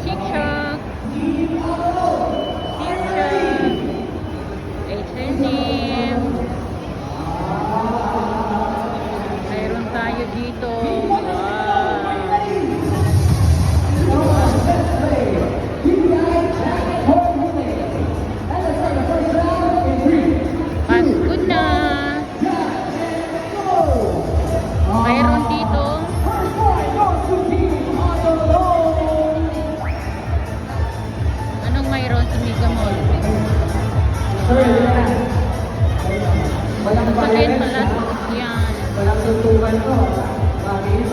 Shikshak. Shikshak. H&M. Mayroon tayo dito. Pasko na. Mayroon dito. Anong mayroon sa Mega Mall? Sasakyan pala. Yan. Walang tutukan ko. Bakit?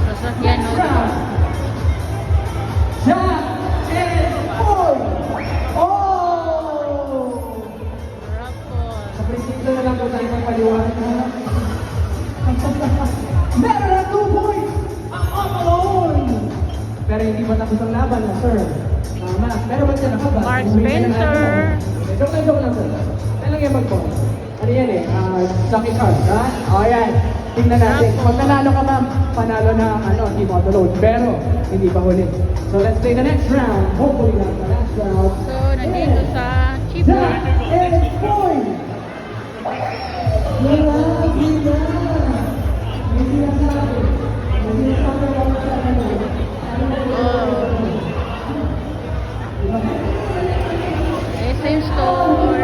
Sasakyan o. Jack and Boy! Oh! Rapol. Sa prinsipyo na lang po tayo magpaliwanag. Meron na 2 points! Ang Otolon! Pero hindi pa tapos ang laban na, sir. Tama. Pero ba't yan ako ba? Mark Spencer. Joke lang, sir. Kailan yan mag-point? Ano yan eh? Lucky card, ha? O, yan. Tingnan natin. Pag nanalo ka, ma'am, panalo na Team Otolon. Pero, hindi pa huli. So, let's play the next round. Hopefully, that's the last round. So, nandito sa Chief. Jack and Boy! Grabe na! Hindi na sabi. Hindi na sabi ako sa ano. SM Store.